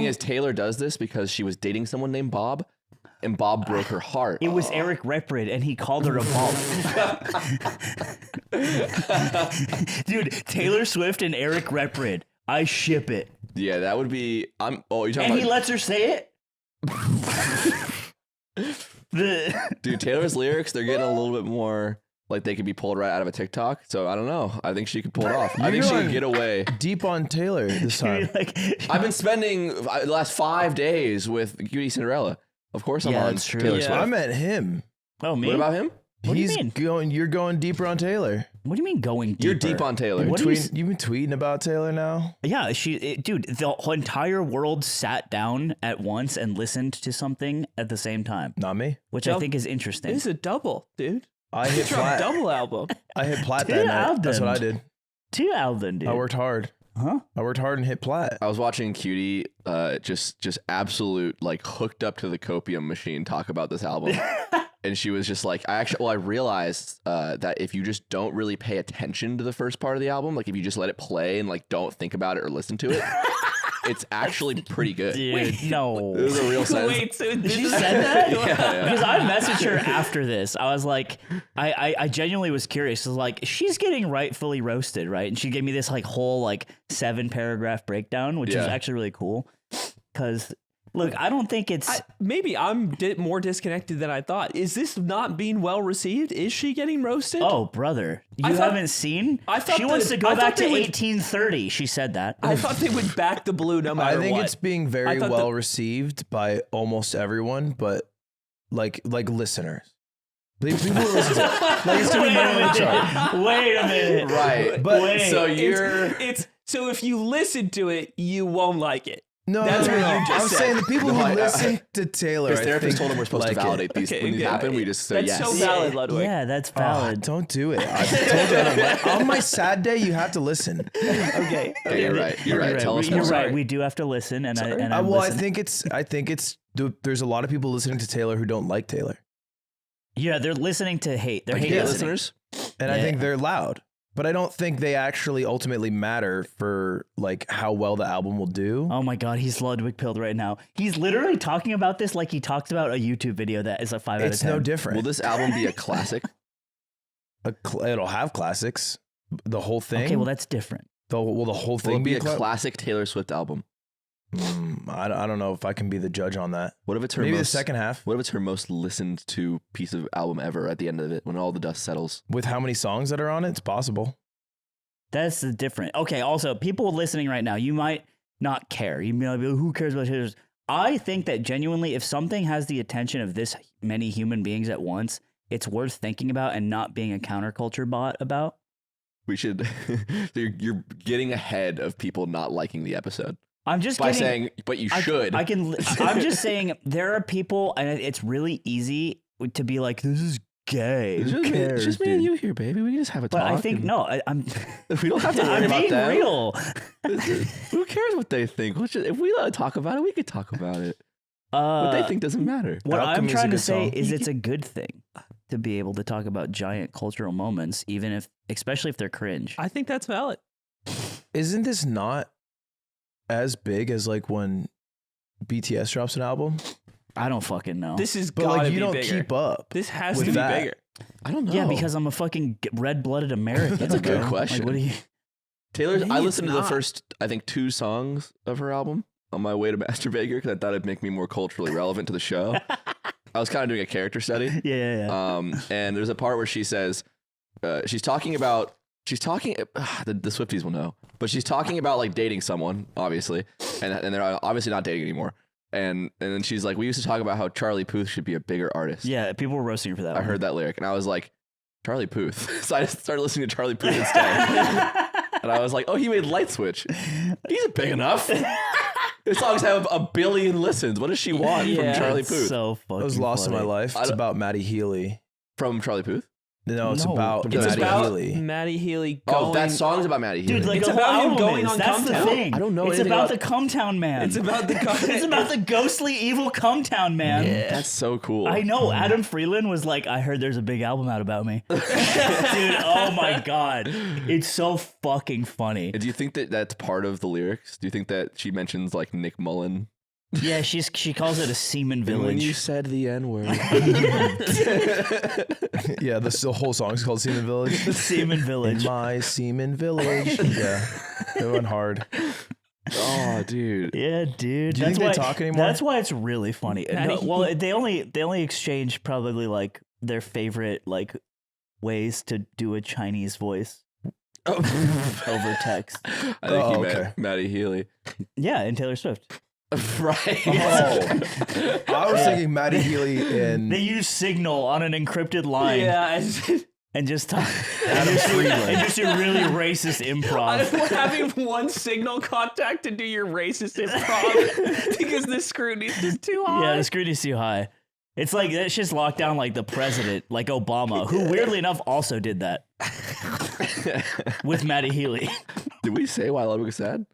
thing is, Taylor does this because she was dating someone named Bob, and Bob broke her heart. It was Eric Reprid, and he called her a Bob. Dude, Taylor Swift and Eric Reprid. I ship it. Yeah, that would be. You're talking and about. he lets her say it. Dude, Taylor's lyrics, they're getting a little bit more like they could be pulled right out of a TikTok. So I don't know. I think she could pull it off. I think she could get away. Deep on Taylor this time. I've been spending the last 5 days with Cutie Cinderella. Of course I'm on Taylor Swift. I met him. Oh, me? What about him? What do you mean? You're going deeper on Taylor. What do you mean going deeper? You're deep on Taylor. You've been tweeting about Taylor now? Yeah, dude, the entire world sat down at once and listened to something at the same time. Not me. Which I think is interesting. It's a double, dude. I hit plat. Double album. I hit plat that night. That's what I did. 2 albums, dude. I worked hard. Huh? I worked hard and hit plat. I was watching Cutie, just absolute, like, hooked up to the copium machine talk about this album. And she was just like, I realized that if you just don't really pay attention to the first part of the album, like if you just let it play and like don't think about it or listen to it, it's actually pretty good. Dude, Wait, no. This is a real sentence. Wait, so She said that? Yeah. Because I messaged her after this. I was like, I genuinely was curious. I was like, she's getting rightfully roasted, right? And she gave me this like whole like 7-paragraph breakdown, which is actually really cool. Because look, I don't think it's... maybe I'm more disconnected than I thought. Is this not being well received? Is she getting roasted? Oh, brother. You haven't seen? I thought she wants to go back to 1830. She said that. I thought they would back the blue no matter what. I think it's being very well received by almost everyone, but like listeners. People who listen to it. Like, it's Wait a minute. Right. But so so if you listen to it, you won't like it. No, That's what you just I'm said. saying the people who listen to Taylor. His therapist told him we're supposed to validate these. Okay, when these happen, we just say That's yes. so valid, Ludwig. Yeah, that's valid. Don't do it. I told you on my sad day, you have to listen. Okay. Yeah, you're right. You're right. Tell us You're more. right. We do have to listen. And I Well, I think it's there's a lot of people listening to Taylor who don't like Taylor. Yeah, they're listening to hate. They're hate listeners. And I think they're loud. But I don't think they actually ultimately matter for like how well the album will do. Oh my God, he's Ludwig pilled right now. He's literally talking about this like he talks about a YouTube video that is a 5 out of 10. It's no different. Will this album be a classic? It'll have classics. The whole thing. Okay, well that's different. Will the whole thing Will it be a classic? classic Taylor Swift album? I don't know if I can be the judge on that. What if it's her Maybe most, the second half? What if it's her most listened to piece of album ever at the end of it when all the dust settles? With how many songs that are on it, it's possible. That's the different. Okay, also, people listening right now, you might not care. You might be like, who cares about Taylor's? I think that genuinely, if something has the attention of this many human beings at once, it's worth thinking about and not being a counterculture bot about. We should. You're getting ahead of people not liking the episode. I'm just by saying, but you should. I'm just saying there are people, and it's really easy to be like, this is gay. It's just me and you here, baby. We can just have a talk. But I think I'm. We don't have to worry about that. I'm being real. Who cares what they think? If we let talk about it, we could talk about it. What they think doesn't matter. What I'm trying to say is it's a good thing to be able to talk about giant cultural moments, especially if they're cringe. I think that's valid. Isn't this not as big as like when BTS drops an album? I don't fucking know. This is but like you don't keep up. This has to be bigger. I don't know. Yeah, because I'm a fucking red-blooded American. That's a good question. Like, what do you? Taylor's. I listened to the first, I think, 2 songs of her album on my way to Master Baker because I thought it'd make me more culturally relevant to the show. I was kind of doing a character study. Yeah. And there's a part where she says, the Swifties will know, but she's talking about like dating someone, obviously, and they're obviously not dating anymore. And then she's like, we used to talk about how Charlie Puth should be a bigger artist. Yeah, people were roasting her for that. I heard that lyric, and I was like, Charlie Puth. So I started listening to Charlie Puth instead. And I was like, oh, he made Light Switch. He's big enough. His songs have 1 billion listens. What does she want from Charlie Puth? So fucking I was lost in my life. It's about about Maddie Healy. From Charlie Puth? No, it's No. about It's Maddie about Healy. Maddie Healy going. Oh, that song's about Maddie Healy. Dude, like It's the whole about him album going is. on That's the Cumtown. thing. I don't know It's anything about about- the Cumtown man. It's about the It's about the ghostly evil Cumtown man. That's so cool. I know. Adam Freeland was like, I heard there's a big album out about me. Dude, oh my God. It's so fucking funny. Do you think that that's part of the lyrics? Do you think that she mentions like Nick Mullen? Yeah, she calls it a semen village. When you said the N word. Yeah, the whole song is called Seaman Village. Semen village. My Seaman Village. Yeah, they went hard. Oh, dude. Yeah, dude. Do you think they talk anymore? That's why it's really funny. No, well, they only exchange probably like their favorite like ways to do a Chinese voice over text. I think he meant Maddie Healy. Yeah, and Taylor Swift. Right. Oh, I was thinking Maddie Healy and They use Signal on an encrypted line Yeah, and just talk Adam Freeland. and just do really racist improv. having one signal contact to do your racist improv because the scrutiny's just too high. Yeah, the scrutiny's too high. It's like that's just locked down like the president, like Obama, who weirdly enough also did that with Maddie Healy. Did we say why Ludwig was sad?